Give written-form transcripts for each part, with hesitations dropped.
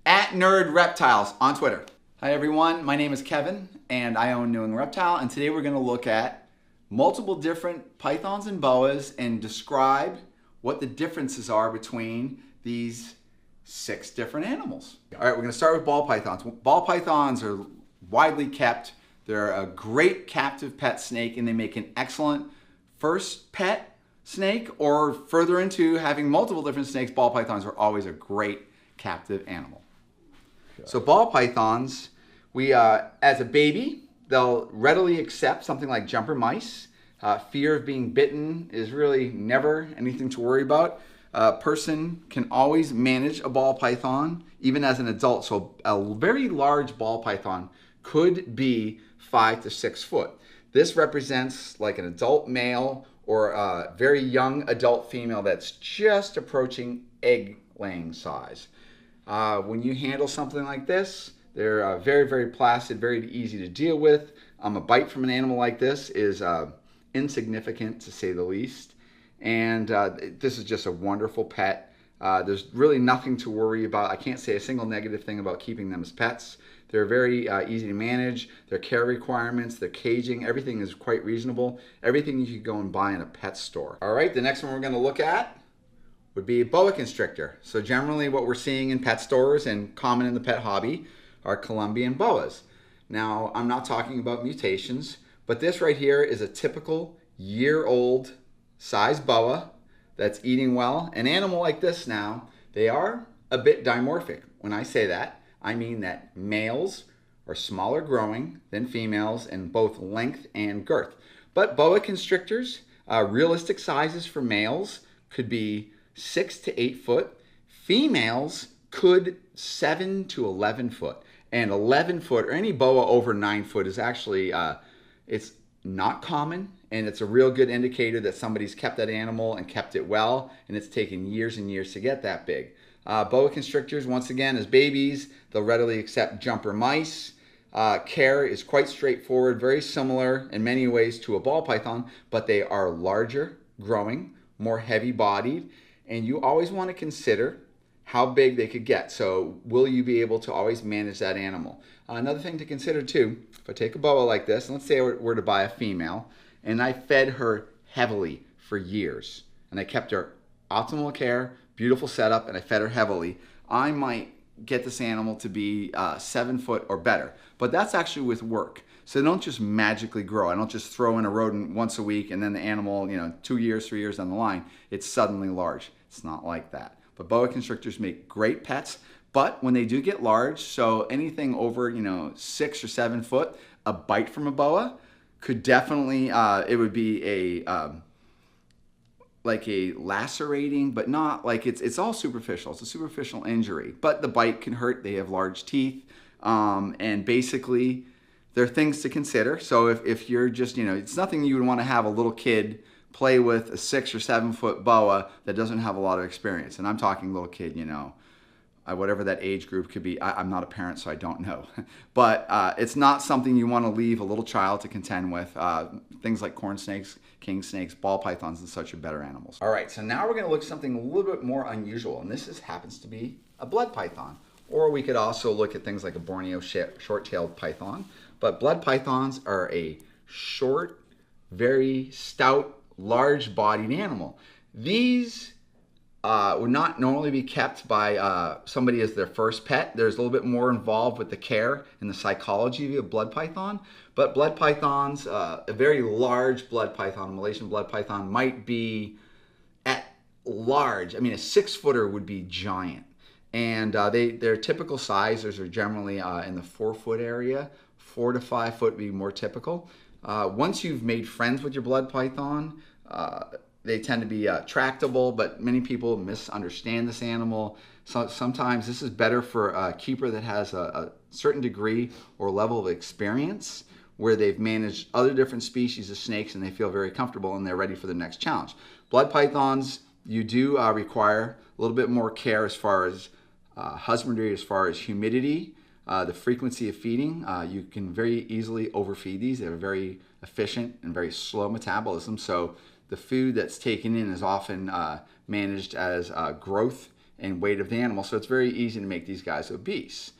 at Nerd Reptiles on Twitter. Hi everyone, my name is Kevin and I own New England Reptile, and today we're going to look at multiple different pythons and boas and describe what the differences are between these 6 different animals. All right, we're going to start with ball pythons. Ball pythons are widely kept. They're a great captive pet snake and they make an excellent first pet snake, or further into having multiple different snakes. Ball pythons are always a great captive animal. So ball pythons, as a baby, they'll readily accept something like jumper mice. Fear of being bitten is really never anything to worry about. A person can always manage a ball python, even as an adult. So a very large ball python could be 5 to 6 foot. This represents like an adult male or a very young adult female that's just approaching egg-laying size. When you handle something like this, they're very, very placid, very easy to deal with. A bite from an animal like this is insignificant, to say the least. And this is just a wonderful pet. There's really nothing to worry about. I can't say a single negative thing about keeping them as pets. They're very easy to manage. Their care requirements, their caging, everything is quite reasonable. Everything you could go and buy in a pet store. All right, the next one we're going to look at would be Boa Constrictor. So generally what we're seeing in pet stores and common in the pet hobby are Colombian boas. Now, I'm not talking about mutations, but this right here is a typical year-old size boa that's eating well. An animal like this now, they are a bit dimorphic. When I say that, I mean that males are smaller growing than females in both length and girth. But boa constrictors, realistic sizes for males could be 6 to 8 foot. Females could 7 to 11 foot. And 11 foot or any boa over 9 foot is actually, it's not common, and it's a real good indicator that somebody's kept that animal and kept it well, and it's taken years and years to get that big. Boa constrictors, once again, as babies, they'll readily accept jumper mice. Care is quite straightforward, very similar in many ways to a ball python, but they are larger growing, more heavy-bodied, and you always want to consider how big they could get. So will you be able to always manage that animal? Another thing to consider too, if I take a boa like this, and let's say I were to buy a female, and I fed her heavily for years, and I kept her optimal care, beautiful setup, and I fed her heavily, I might get this animal to be 7 foot or better. But that's actually with work. So they don't just magically grow. I don't just throw in a rodent once a week and then the animal, 2 years, 3 years down the line, it's suddenly large. It's not like that. But boa constrictors make great pets. But when they do get large, so anything over 6 or 7 foot, a bite from a boa could definitely, it would be like a lacerating, but not like it's all superficial. It's a superficial injury, but the bite can hurt. They have large teeth, and basically there are things to consider. So if you're just, it's nothing you would want to have a little kid play with, a 6 or 7 foot boa that doesn't have a lot of experience. And I'm talking little kid, whatever that age group could be. I'm not a parent, so I don't know. But it's not something you want to leave a little child to contend with. Things like corn snakes, king snakes, ball pythons, and such are better animals. All right, so now we're going to look at something a little bit more unusual, and this happens to be a blood python. Or we could also look at things like a Borneo short-tailed python. But blood pythons are a short, very stout, large-bodied animal. These would not normally be kept by somebody as their first pet. There's a little bit more involved with the care and the psychology of blood python. But blood pythons, a very large blood python, a Malaysian blood python, might be at large. I mean, a 6-footer would be giant. And their typical sizes are generally in the 4-foot area. 4 to 5 foot would be more typical. Once you've made friends with your blood python, they tend to be tractable, but many people misunderstand this animal. So sometimes this is better for a keeper that has a certain degree or level of experience, where they've managed other different species of snakes and they feel very comfortable and they're ready for the next challenge. Blood pythons, you do require a little bit more care as far as husbandry, as far as humidity, the frequency of feeding. You can very easily overfeed these. They have a very efficient and very slow metabolism, so the food that's taken in is often managed as growth and weight of the animal, so it's very easy to make these guys obese.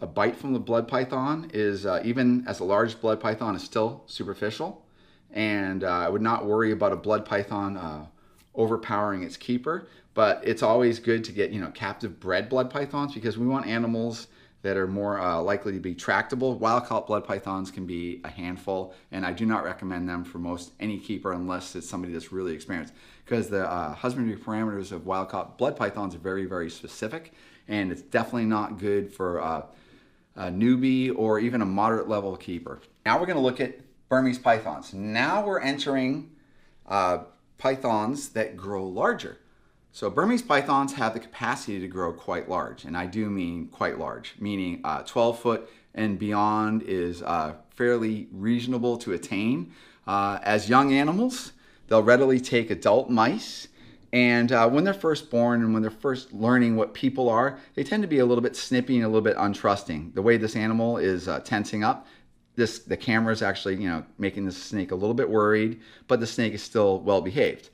A bite from the blood python is, even as a large blood python, is still superficial, and I would not worry about a blood python overpowering its keeper, but it's always good to get, captive bred blood pythons, because we want animals that are more likely to be tractable. Wild-caught blood pythons can be a handful, and I do not recommend them for any keeper unless it's somebody that's really experienced, because the husbandry parameters of wild-caught blood pythons are very, very specific, and it's definitely not good for a newbie or even a moderate level keeper. Now we're going to look at Burmese pythons. Now we're entering pythons that grow larger. So Burmese pythons have the capacity to grow quite large, and I do mean quite large, meaning 12 foot and beyond is fairly reasonable to attain. As young animals, they'll readily take adult mice, and when they're first born and when they're first learning what people are, they tend to be a little bit snippy and a little bit untrusting. The way this animal is tensing up, the camera is actually making the snake a little bit worried, but the snake is still well behaved.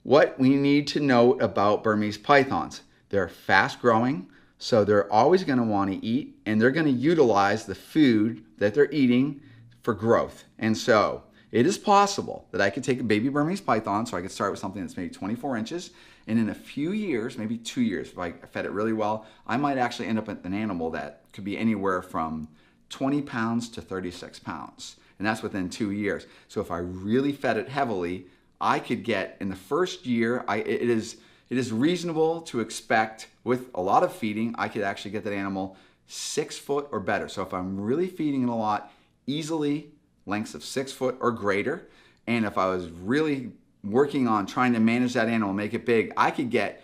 What we need to note about Burmese pythons: they're fast growing, so they're always going to want to eat, and they're going to utilize the food that they're eating for growth. And so it is possible that I could take a baby Burmese python, so I could start with something that's maybe 24 inches, and in a few years, maybe 2 years, if I fed it really well, I might actually end up with an animal that could be anywhere from 20 pounds to 36 pounds. And that's within 2 years. So if I really fed it heavily, I could get, in the first year, it is reasonable to expect, with a lot of feeding, I could actually get that animal 6 foot or better. So if I'm really feeding it a lot, easily lengths of 6 foot or greater. And if I was really working on trying to manage that animal, make it big, I could get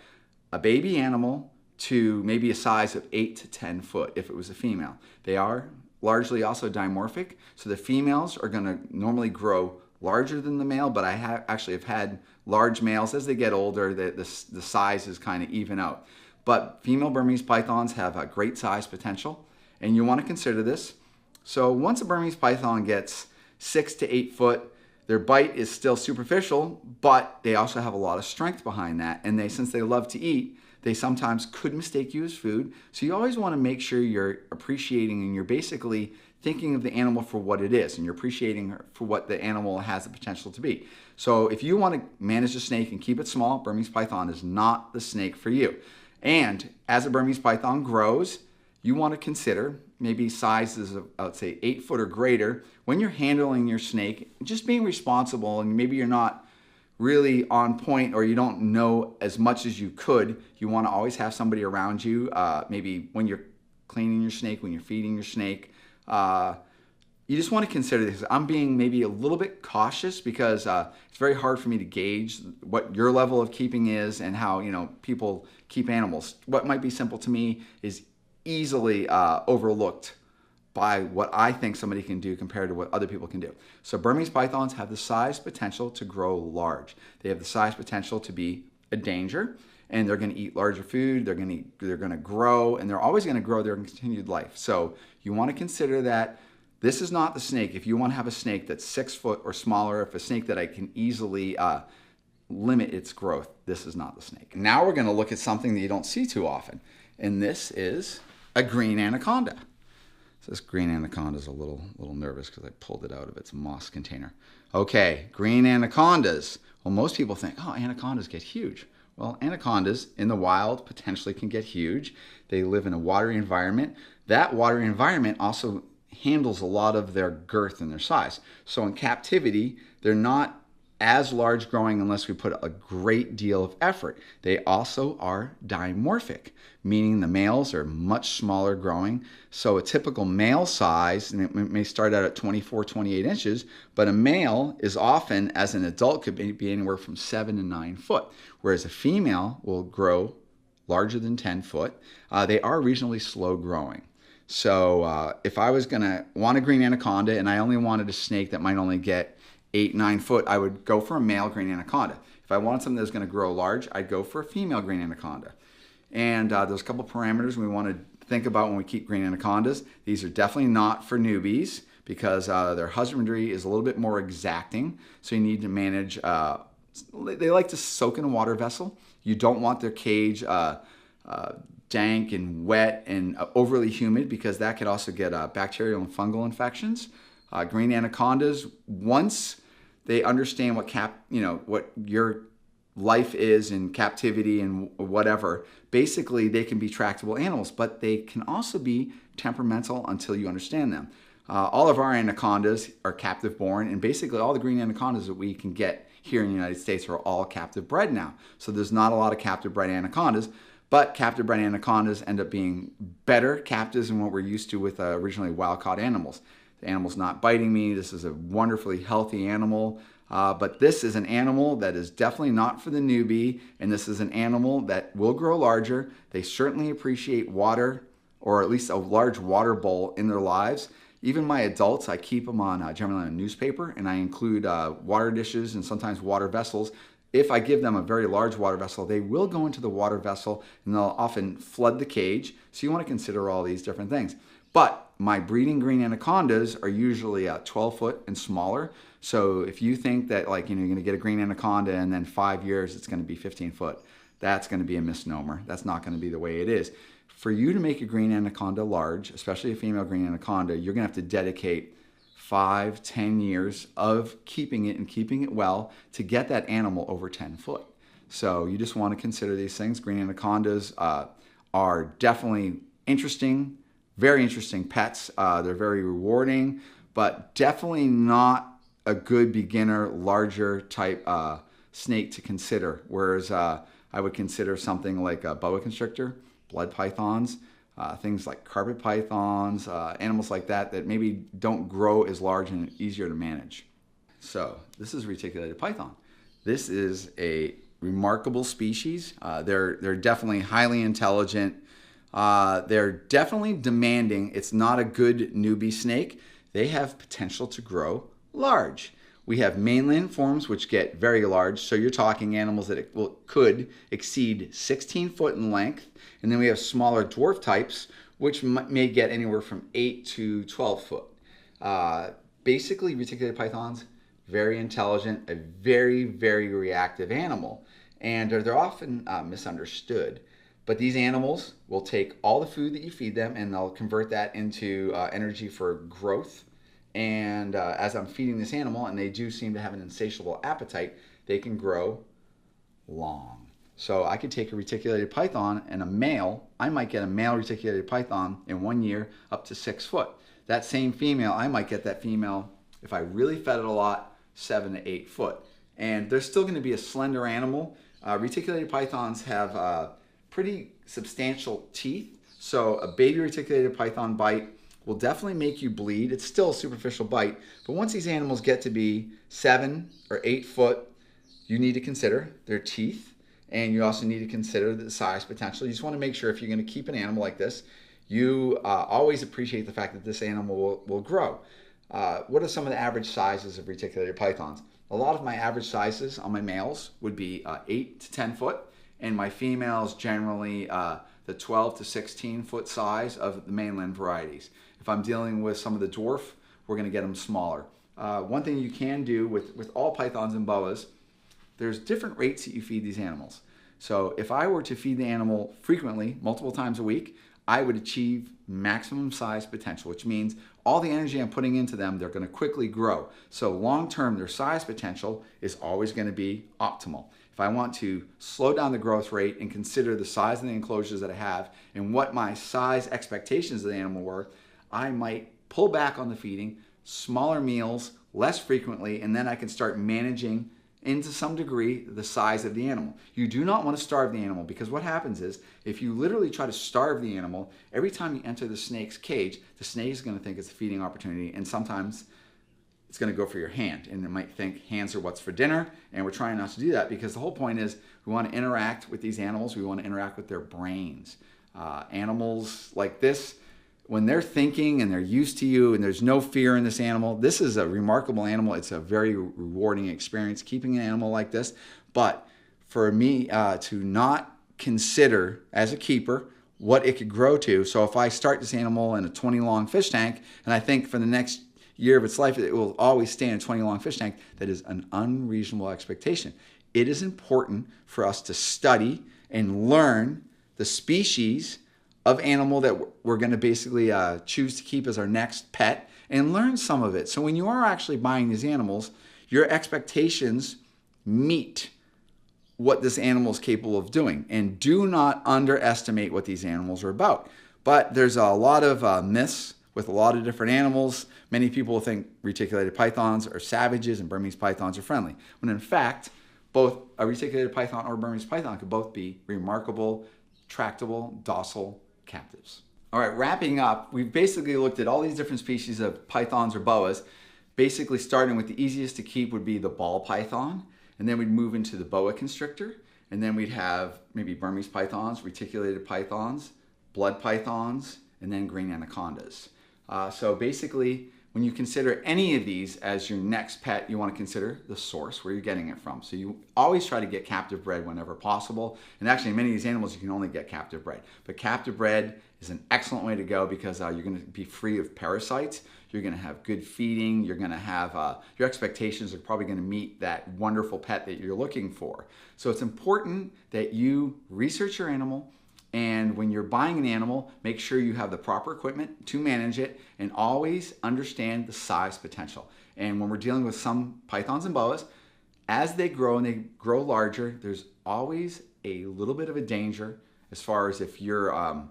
a baby animal to maybe a size of 8 to 10 foot if it was a female. They are largely also dimorphic, so the females are going to normally grow larger than the male, but I actually have had large males. As they get older, the sizes kind of even out. But female Burmese pythons have a great size potential, and you want to consider this. So once a Burmese python gets 6 to 8 foot, their bite is still superficial, but they also have a lot of strength behind that, and since they love to eat, they sometimes could mistake you as food. So you always want to make sure you're appreciating and you're basically thinking of the animal for what it is, and you're appreciating her for what the animal has the potential to be. So if you want to manage a snake and keep it small, Burmese python is not the snake for you. And as a Burmese python grows, you want to consider maybe sizes of, I would say, 8 foot or greater. When you're handling your snake, just being responsible, and maybe you're not really on point or you don't know as much as you could, you want to always have somebody around you, maybe when you're cleaning your snake, when you're feeding your snake. You just want to consider this. I'm being maybe a little bit cautious because it's very hard for me to gauge what your level of keeping is and how people keep animals. What might be simple to me is easily overlooked by what I think somebody can do compared to what other people can do. So Burmese pythons have the size potential to grow large. They have the size potential to be a danger, and they're going to eat larger food, they're going to grow, and they're always going to grow their continued life. So you want to consider that this is not the snake. If you want to have a snake that's 6 foot or smaller, if a snake that I can easily limit its growth, this is not the snake. Now we're going to look at something that you don't see too often, and this is a green anaconda. So this green anaconda is a little nervous because I pulled it out of its moss container. Okay, green anacondas. Well, most people think, oh, anacondas get huge. Well, anacondas in the wild potentially can get huge. They live in a watery environment. That watery environment also handles a lot of their girth and their size. So in captivity, they're not as large growing unless we put a great deal of effort. They also are dimorphic, meaning the males are much smaller growing. So a typical male size, and it may start out at 24, 28 inches, but a male is often, as an adult, could be anywhere from 7 to 9 foot, whereas a female will grow larger than 10 foot. They are reasonably slow growing. So if I was going to want a green anaconda and I only wanted a snake that might only get 8, 9 foot, I would go for a male green anaconda. If I wanted something that was going to grow large, I'd go for a female green anaconda. And there's a couple parameters we want to think about when we keep green anacondas. These are definitely not for newbies because their husbandry is a little bit more exacting. So you need to manage, they like to soak in a water vessel. You don't want their cage dank and wet and overly humid, because that could also get bacterial and fungal infections. Green anacondas, once they understand what what your life is in captivity and whatever, basically they can be tractable animals, but they can also be temperamental until you understand them. All of our anacondas are captive born, and basically all the green anacondas that we can get here in the United States are all captive bred now. So there's not a lot of captive bred anacondas, but captive bred anacondas end up being better captives than what we're used to with originally wild caught animals. The animal's not biting me. This is a wonderfully healthy animal. But this is an animal that is definitely not for the newbie, and this is an animal that will grow larger. They certainly appreciate water, or at least a large water bowl in their lives. Even my adults, I keep them on generally on a newspaper, and I include water dishes and sometimes water vessels. If I give them a very large water vessel, they will go into the water vessel and they'll often flood the cage. So you want to consider all these different things. But my breeding green anacondas are usually 12 foot and smaller. So if you think that you're going to get a green anaconda and then 5 years it's going to be 15 foot, that's going to be a misnomer. That's not going to be the way it is. For you to make a green anaconda large, especially a female green anaconda, you're going to have to dedicate 5-10 years of keeping it and keeping it well to get that animal over 10 foot. So you just want to consider these things. Green anacondas are definitely interesting, very interesting pets. They're very rewarding, but definitely not a good beginner, larger type snake to consider. Whereas I would consider something like a boa constrictor, blood pythons, things like carpet pythons, animals like that maybe don't grow as large and easier to manage. So this is reticulated python. This is a remarkable species. They're definitely highly intelligent. They're definitely demanding. It's not a good newbie snake. They have potential to grow large. We have mainland forms which get very large, so you're talking animals that could exceed 16 foot in length, and then we have smaller dwarf types which may get anywhere from 8 to 12 foot. Basically, reticulated pythons, very intelligent, a very, very reactive animal, and they're often misunderstood. But these animals will take all the food that you feed them and they'll convert that into energy for growth. And as I'm feeding this animal, and they do seem to have an insatiable appetite, they can grow long. So I could take a reticulated python and a male, I might get a male reticulated python in 1 year up to 6 foot. That same female, I might get that female, if I really fed it a lot, 7 to 8 foot. And they're still going to be a slender animal. Reticulated pythons have pretty substantial teeth. So a baby reticulated python bite will definitely make you bleed. It's still a superficial bite, but once these animals get to be 7 or 8 foot, you need to consider their teeth, and you also need to consider the size potential. You just want to make sure if you're going to keep an animal like this, you always appreciate the fact that this animal will grow. What are some of the average sizes of reticulated pythons? A lot of my average sizes on my males would be 8 to 10 foot, and my females generally the 12 to 16 foot size of the mainland varieties. If I'm dealing with some of the dwarf, we're going to get them smaller. One thing you can do with all pythons and boas, there's different rates that you feed these animals. So if I were to feed the animal frequently, multiple times a week, I would achieve maximum size potential, which means all the energy I'm putting into them, they're going to quickly grow. So long term, their size potential is always going to be optimal. If I want to slow down the growth rate and consider the size of the enclosures that I have and what my size expectations of the animal were, I might pull back on the feeding, smaller meals, less frequently, and then I can start managing into some degree the size of the animal. You do not want to starve the animal, because what happens is if you literally try to starve the animal, every time you enter the snake's cage, the snake is going to think it's a feeding opportunity, and sometimes it's going to go for your hand, and it might think hands are what's for dinner, and we're trying not to do that, because the whole point is we want to interact with these animals. We want to interact with their brains. Animals like this, when they're thinking and they're used to you and there's no fear in this animal, this is a remarkable animal. It's a very rewarding experience keeping an animal like this. But for me to not consider as a keeper what it could grow to, so if I start this animal in a 20 long fish tank and I think for the next year of its life it will always stay in a 20 long fish tank, that is an unreasonable expectation. It is important for us to study and learn the the species of animal that we're going to basically choose to keep as our next pet, and learn some of it. So when you are actually buying these animals, your expectations meet what this animal is capable of doing. And do not underestimate what these animals are about. But there's a lot of myths with a lot of different animals. Many people think reticulated pythons are savages and Burmese pythons are friendly, when in fact, both a reticulated python or Burmese python could both be remarkable, tractable, docile captives. All right, wrapping up, we've basically looked at all these different species of pythons or boas, basically starting with the easiest to keep would be the ball python, and then we'd move into the boa constrictor, and then we'd have maybe Burmese pythons, reticulated pythons, blood pythons, and then green anacondas. So basically, when you consider any of these as your next pet, you want to consider the source, where you're getting it from. So you always try to get captive bred whenever possible. And actually, many of these animals, you can only get captive bred. But captive bred is an excellent way to go because you're going to be free of parasites. You're going to have good feeding. You're going to have, your expectations are probably going to meet that wonderful pet that you're looking for. So it's important that you research your animal. And when you're buying an animal, make sure you have the proper equipment to manage it and always understand the size potential. And when we're dealing with some pythons and boas, as they grow and they grow larger, there's always a little bit of a danger as far as if you're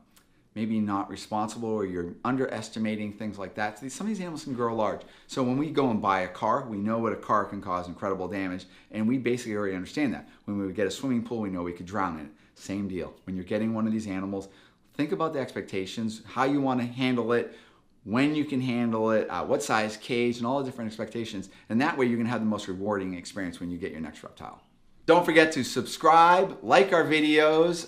maybe not responsible or you're underestimating things like that. So some of these animals can grow large. So when we go and buy a car, we know what a car can cause incredible damage, and we basically already understand that. When we would get a swimming pool, we know we could drown in it. Same deal. When you're getting one of these animals, think about the expectations, how you want to handle it, when you can handle it, what size cage, and all the different expectations. And that way you're going to have the most rewarding experience when you get your next reptile. Don't forget to subscribe, like our videos,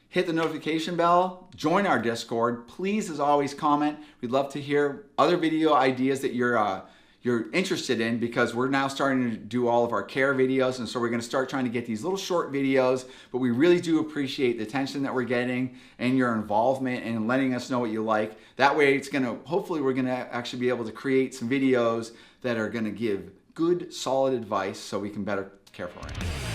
hit the notification bell, join our Discord. Please, as always, comment. We'd love to hear other video ideas that you're interested in, because we're now starting to do all of our care videos, and so we're going to start trying to get these little short videos, but we really do appreciate the attention that we're getting and your involvement and letting us know what you like. That way it's going to, hopefully we're going to actually be able to create some videos that are going to give good, solid advice so we can better care for our animals.